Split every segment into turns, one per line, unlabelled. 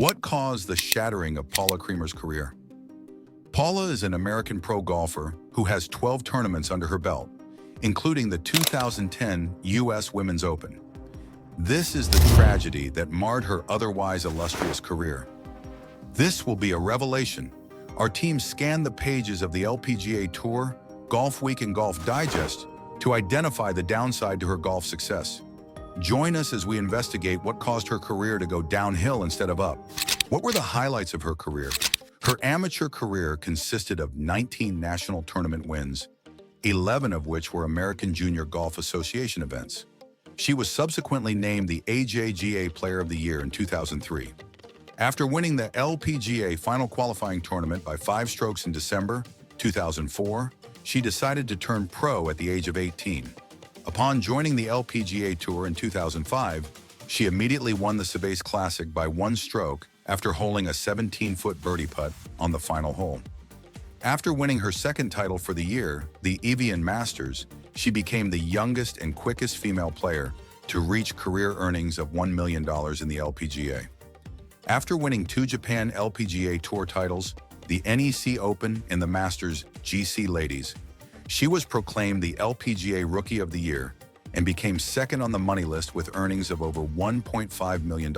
What caused the shattering of Paula Creamer's career? Paula is an American pro golfer who has 12 tournaments under her belt, including the 2010 U.S. Women's Open. This is the tragedy that marred her otherwise illustrious career. This will be a revelation. Our team scanned the pages of the LPGA Tour, Golf Week, and Golf Digest to identify the downside to her golf success. Join us as we investigate what caused her career to go downhill instead of up. What were the highlights of her career? Her amateur career consisted of 19 national tournament wins, 11 of which were American Junior Golf Association events. She was subsequently named the AJGA Player of the Year in 2003. After winning the LPGA Final Qualifying Tournament by 5 strokes in December 2004, she decided to turn pro at the age of 18. Upon joining the LPGA Tour in 2005, she immediately won the Sabase Classic by 1 stroke after holing a 17-foot birdie putt on the final hole. After winning her second title for the year, the Evian Masters, she became the youngest and quickest female player to reach career earnings of $1 million in the LPGA. After winning 2 Japan LPGA Tour titles, the NEC Open and the Masters GC Ladies, she was proclaimed the LPGA Rookie of the Year and became second on the money list with earnings of over $1.5 million.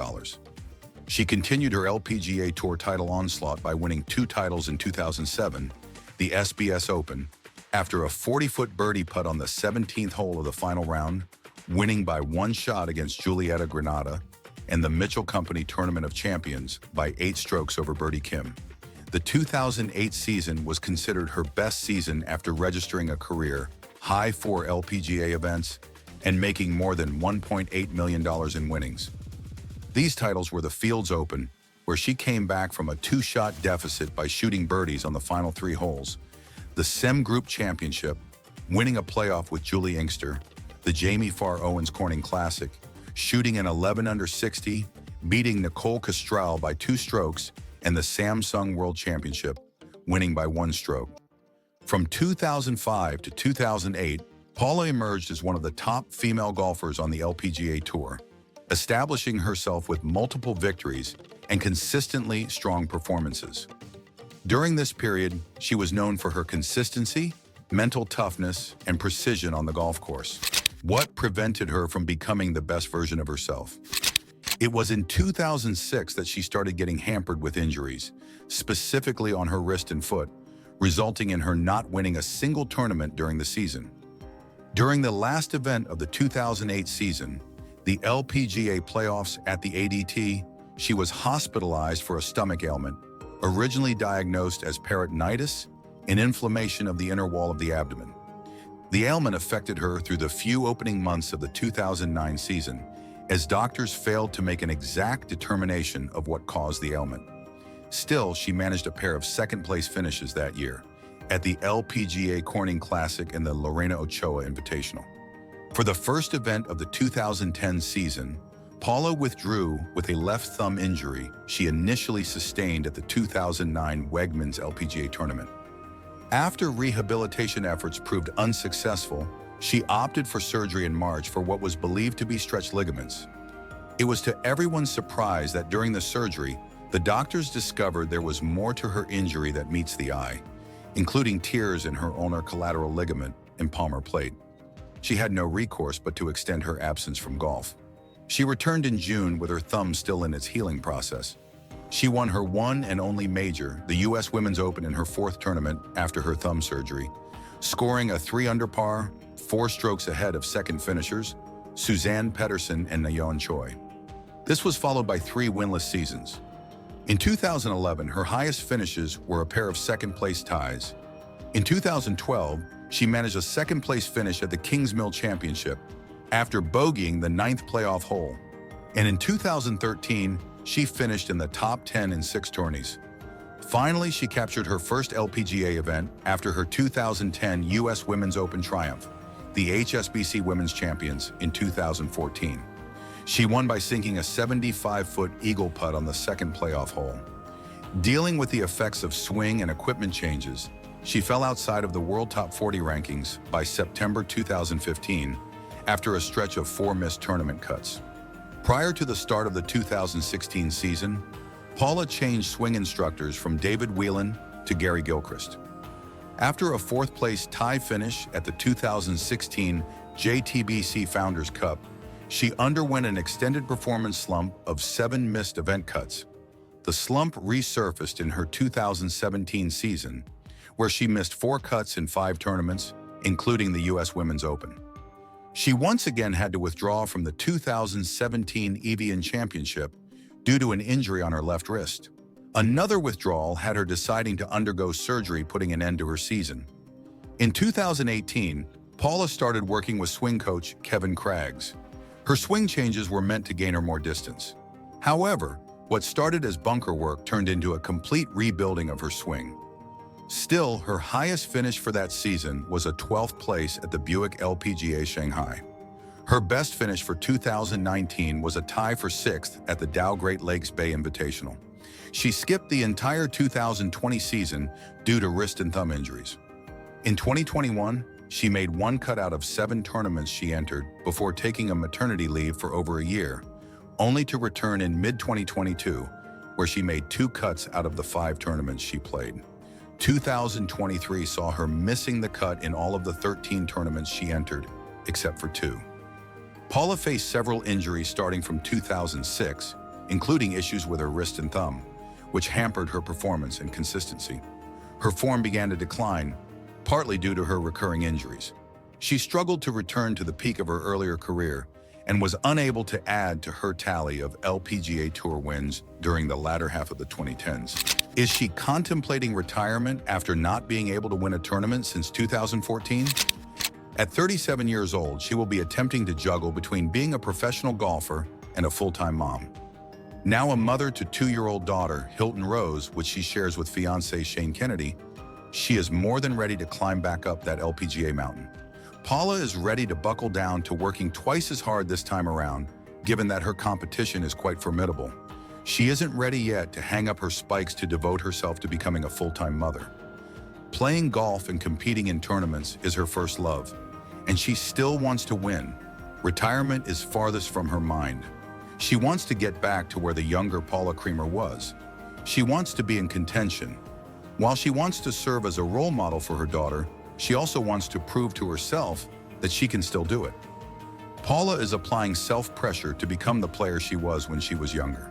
She continued her LPGA Tour title onslaught by winning 2 titles in 2007, the SBS Open, after a 40-foot birdie putt on the 17th hole of the final round, winning by 1 shot against Julieta Granada, and the Mitchell Company Tournament of Champions by 8 strokes over Birdie Kim. The 2008 season was considered her best season after registering a career-high 4 LPGA events and making more than $1.8 million in winnings. These titles were the Fields Open, where she came back from a 2-shot deficit by shooting birdies on the final 3 holes, the SEM Group Championship, winning a playoff with Julie Inkster, the Jamie Farr Owens Corning Classic, shooting an 11 under 60, beating Nicole Castral by 2 strokes, and the Samsung World Championship, winning by 1 stroke. From 2005 to 2008, Paula emerged as one of the top female golfers on the LPGA Tour, establishing herself with multiple victories and consistently strong performances. During this period, she was known for her consistency, mental toughness, and precision on the golf course. What prevented her from becoming the best version of herself? It was in 2006 that she started getting hampered with injuries, specifically on her wrist and foot, resulting in her not winning a single tournament during the season. During the last event of the 2008 season, the LPGA playoffs at the ADT, she was hospitalized for a stomach ailment, originally diagnosed as peritonitis, an inflammation of the inner wall of the abdomen. The ailment affected her through the few opening months of the 2009 season, as doctors failed to make an exact determination of what caused the ailment. Still, she managed a pair of second-place finishes that year at the LPGA Corning Classic and the Lorena Ochoa Invitational. For the first event of the 2010 season, Paula withdrew with a left thumb injury she initially sustained at the 2009 Wegmans LPGA tournament. After rehabilitation efforts proved unsuccessful, she opted for surgery in March for what was believed to be stretched ligaments. It was to everyone's surprise that during the surgery, the doctors discovered there was more to her injury that meets the eye, including tears in her ulnar collateral ligament and palmar plate. She had no recourse but to extend her absence from golf. She returned in June with her thumb still in its healing process. She won her one and only major, the U.S. Women's Open, in her 4th tournament after her thumb surgery, scoring a 3 under par, 4 strokes ahead of second finishers, Suzanne Petterson and Nayeon Choi. This was followed by 3 winless seasons. In 2011, her highest finishes were a pair of second-place ties. In 2012, she managed a 2nd-place finish at the Kings Mill Championship after bogeying the 9th playoff hole. And in 2013, she finished in the top 10 in 6 tourneys. Finally, she captured her first LPGA event after her 2010 U.S. Women's Open triumph, the HSBC Women's Champions, in 2014. She won by sinking a 75-foot eagle putt on the 2nd playoff hole. Dealing with the effects of swing and equipment changes, she fell outside of the World Top 40 rankings by September 2015 after a stretch of 4 missed tournament cuts. Prior to the start of the 2016 season, Paula changed swing instructors from David Whelan to Gary Gilchrist. After a fourth-place tie finish at the 2016 JTBC Founders Cup, she underwent an extended performance slump of 7 missed event cuts. The slump resurfaced in her 2017 season, where she missed 4 cuts in 5 tournaments, including the U.S. Women's Open. She once again had to withdraw from the 2017 Evian Championship due to an injury on her left wrist. Another withdrawal had her deciding to undergo surgery, putting an end to her season. In 2018, Paula started working with swing coach Kevin Craggs. Her swing changes were meant to gain her more distance. However, what started as bunker work turned into a complete rebuilding of her swing. Still, her highest finish for that season was a 12th place at the Buick LPGA Shanghai. Her best finish for 2019 was a tie for 6th at the Dow Great Lakes Bay Invitational. She skipped the entire 2020 season due to wrist and thumb injuries. In 2021, she made 1 cut out of 7 tournaments she entered before taking a maternity leave for over a year, only to return in mid-2022, where she made 2 cuts out of the 5 tournaments she played. 2023 saw her missing the cut in all of the 13 tournaments she entered, except for 2. Paula faced several injuries starting from 2006, including issues with her wrist and thumb, which hampered her performance and consistency. Her form began to decline, partly due to her recurring injuries. She struggled to return to the peak of her earlier career and was unable to add to her tally of LPGA Tour wins during the latter half of the 2010s. Is she contemplating retirement after not being able to win a tournament since 2014? At 37 years old, she will be attempting to juggle between being a professional golfer and a full-time mom. Now a mother to 2-year-old daughter, Hilton Rose, which she shares with fiancé Shane Kennedy, she is more than ready to climb back up that LPGA mountain. Paula is ready to buckle down to working twice as hard this time around, given that her competition is quite formidable. She isn't ready yet to hang up her spikes to devote herself to becoming a full-time mother. Playing golf and competing in tournaments is her first love, and she still wants to win. Retirement is farthest from her mind. She wants to get back to where the younger Paula Creamer was. She wants to be in contention. While she wants to serve as a role model for her daughter, she also wants to prove to herself that she can still do it. Paula is applying self-pressure to become the player she was when she was younger.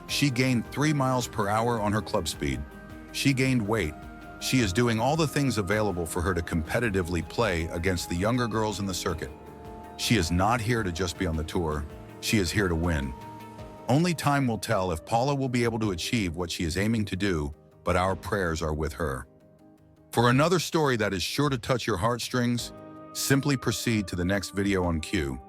She gained 3 miles per hour on her club speed. She gained weight. She is doing all the things available for her to competitively play against the younger girls in the circuit. She is not here to just be on the tour. She is here to win. Only time will tell if Paula will be able to achieve what she is aiming to do, but our prayers are with her. For another story that is sure to touch your heartstrings, simply proceed to the next video on cue.